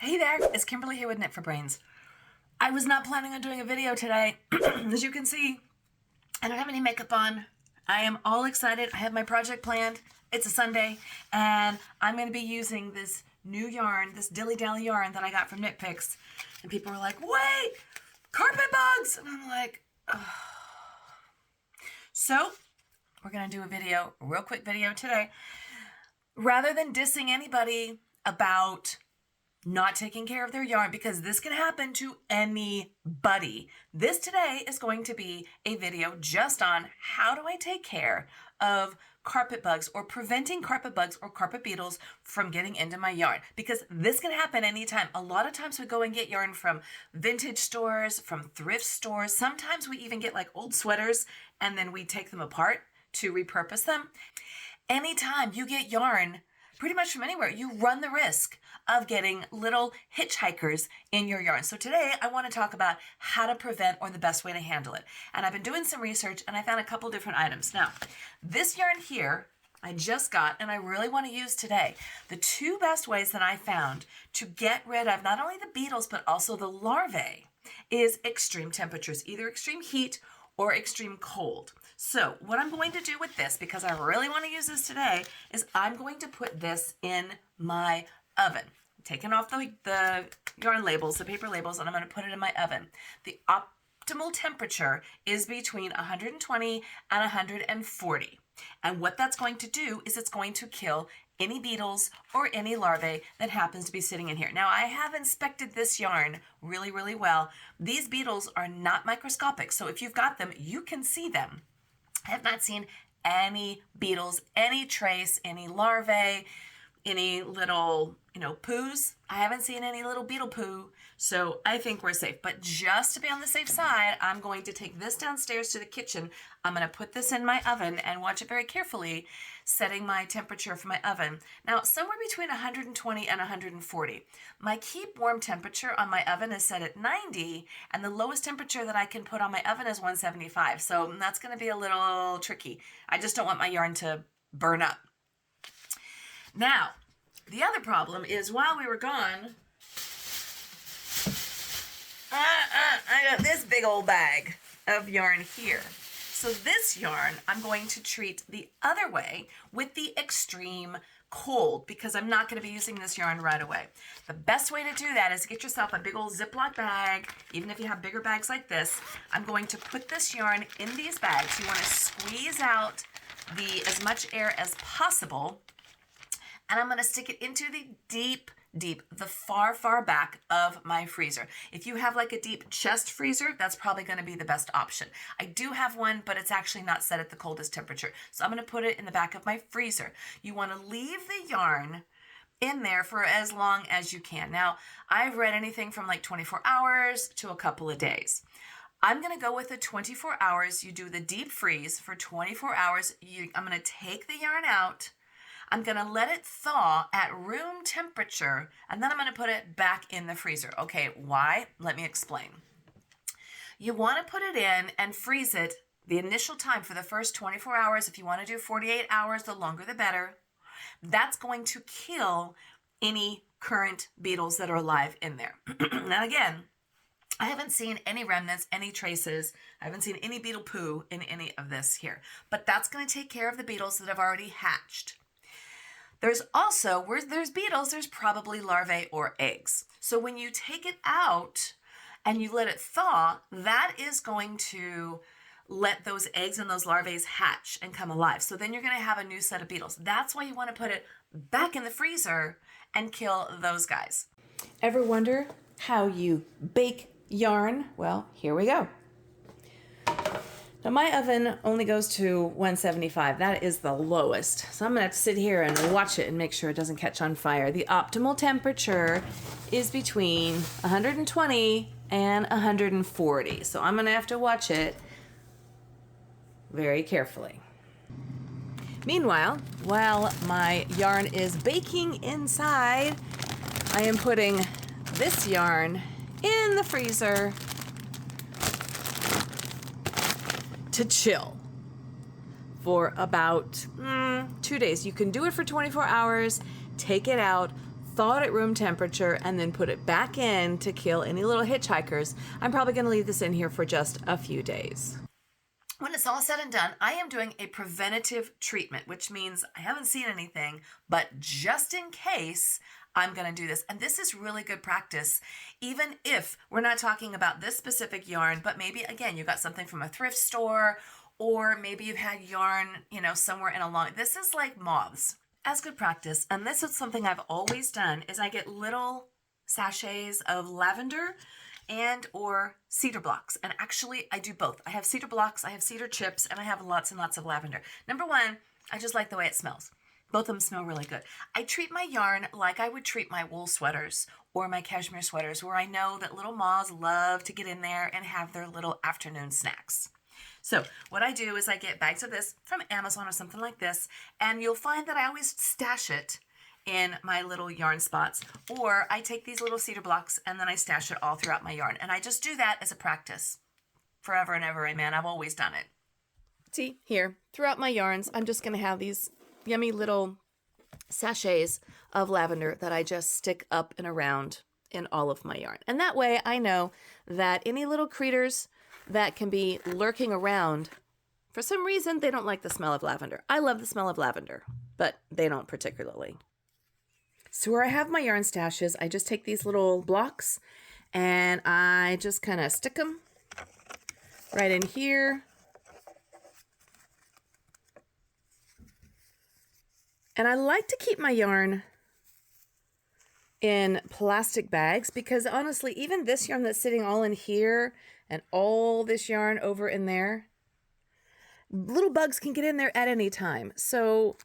Hey there, it's Kimberly here with Knit for Brains. I was not planning on doing a video today. As you can see, I don't have any makeup on. I am all excited. I have my project planned. It's a Sunday, and I'm going to be using this new yarn, this Dilly Dally yarn that I got from Knit Picks. And people were like, wait, carpet bugs! And I'm like, oh. So, we're going to do a video, a real quick video today. Rather than dissing anybody about not taking care of their yarn, because this can happen to anybody. This today is going to be a video just on how do I take care of carpet bugs or preventing carpet bugs or carpet beetles from getting into my yarn, because this can happen anytime. A lot of times we go and get yarn from vintage stores, from thrift stores. Sometimes we even get like old sweaters and then we take them apart to repurpose them. Anytime you get yarn pretty much from anywhere, you run the risk of getting little hitchhikers in your yarn. So today I want to talk about how to prevent or the best way to handle it. And I've been doing some research and I found a couple different items. Now, this yarn here I just got and I really want to use today. The two best ways that I found to get rid of not only the beetles but also the larvae is extreme temperatures, either extreme heat or extreme cold. So what I'm going to do with this, because I really want to use this today, is I'm going to put this in my oven. I'm taking off the yarn labels, the paper labels, and I'm going to put it in my oven. The optimal temperature is between 120 and 140. And what that's going to do is it's going to kill any beetles or any larvae that happens to be sitting in here. Now, I have inspected this yarn really, really well. These beetles are not microscopic, so if you've got them, you can see them. I have not seen any beetles, any trace, any larvae, any little, poos. I haven't seen any little beetle poo, so I think we're safe. But just to be on the safe side, I'm going to take this downstairs to the kitchen. I'm going to put this in my oven and watch it very carefully, setting my temperature for my oven. Now, somewhere between 120 and 140. My keep warm temperature on my oven is set at 90, and the lowest temperature that I can put on my oven is 175. So that's going to be a little tricky. I just don't want my yarn to burn up. Now, the other problem is while we were gone, I got this big old bag of yarn here. So this yarn, I'm going to treat the other way with the extreme cold, because I'm not going to be using this yarn right away. The best way to do that is get yourself a big old Ziploc bag. Even if you have bigger bags like this, I'm going to put this yarn in these bags. You want to squeeze out as much air as possible. And I'm going to stick it into the the far, far back of my freezer. If you have like a deep chest freezer, that's probably going to be the best option. I do have one, but it's actually not set at the coldest temperature. So I'm going to put it in the back of my freezer. You want to leave the yarn in there for as long as you can. Now, I've read anything from like 24 hours to a couple of days. I'm going to go with the 24 hours. You do the deep freeze for 24 hours. I'm going to take the yarn out. I'm going to let it thaw at room temperature, and then I'm going to put it back in the freezer. Okay, why? Let me explain. You want to put it in and freeze it the initial time for the first 24 hours. If you want to do 48 hours, the longer the better. That's going to kill any current beetles that are alive in there. Now again, I haven't seen any remnants, any traces. I haven't seen any beetle poo in any of this here. But that's going to take care of the beetles that have already hatched. There's also, where there's beetles, there's probably larvae or eggs. So when you take it out and you let it thaw, that is going to let those eggs and those larvae hatch and come alive. So then you're going to have a new set of beetles. That's why you want to put it back in the freezer and kill those guys. Ever wonder how you bake yarn? Well, here we go. Now my oven only goes to 175. That is the lowest. So I'm gonna have to sit here and watch it and make sure it doesn't catch on fire. The optimal temperature is between 120 and 140. So I'm gonna have to watch it very carefully. Meanwhile, while my yarn is baking inside, I am putting this yarn in the freezer to chill for about 2 days. You can do it for 24 hours, take it out, thaw it at room temperature, and then put it back in to kill any little hitchhikers. I'm probably going to leave this in here for just a few days. When it's all said and done, I am doing a preventative treatment, which means I haven't seen anything, but just in case, I'm going to do this. And this is really good practice, even if we're not talking about this specific yarn, but maybe, again, you got something from a thrift store, or maybe you've had yarn, somewhere in a long, this is like moths. As good practice, and this is something I've always done, is I get little sachets of lavender and or cedar blocks. And actually, I do both. I have cedar blocks, I have cedar chips, and I have lots and lots of lavender. Number one, I just like the way it smells. Both of them smell really good. I treat my yarn like I would treat my wool sweaters or my cashmere sweaters, where I know that little moths love to get in there and have their little afternoon snacks. So what I do is I get bags of this from Amazon or something like this, and you'll find that I always stash it in my little yarn spots, or I take these little cedar blocks and then I stash it all throughout my yarn. And I just do that as a practice forever and ever, amen. I've always done it. See, here, throughout my yarns, I'm just going to have these yummy little sachets of lavender that I just stick up and around in all of my yarn. And that way I know that any little critters that can be lurking around, for some reason, they don't like the smell of lavender. I love the smell of lavender, but they don't particularly. So where I have my yarn stashes, I just take these little blocks and I just kind of stick them right in here. And I like to keep my yarn in plastic bags because honestly, even this yarn that's sitting all in here and all this yarn over in there, little bugs can get in there at any time. So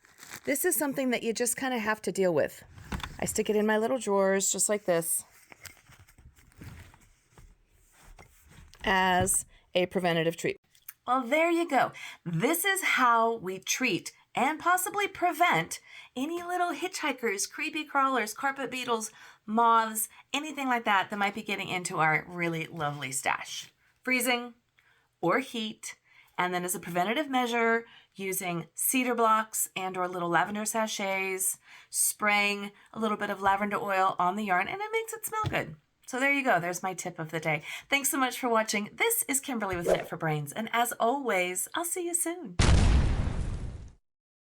this is something that you just kind of have to deal with. I stick it in my little drawers just like this as a preventative treatment. Well, there you go. This is how we treat and possibly prevent any little hitchhikers, creepy crawlers, carpet beetles, moths, anything like that that might be getting into our really lovely stash. Freezing or heat, and then as a preventative measure, using cedar blocks and or little lavender sachets, spraying a little bit of lavender oil on the yarn, and it makes it smell good. So there you go. There's my tip of the day. Thanks so much for watching. This is Kimberly with Knit for Brains, and as always, I'll see you soon.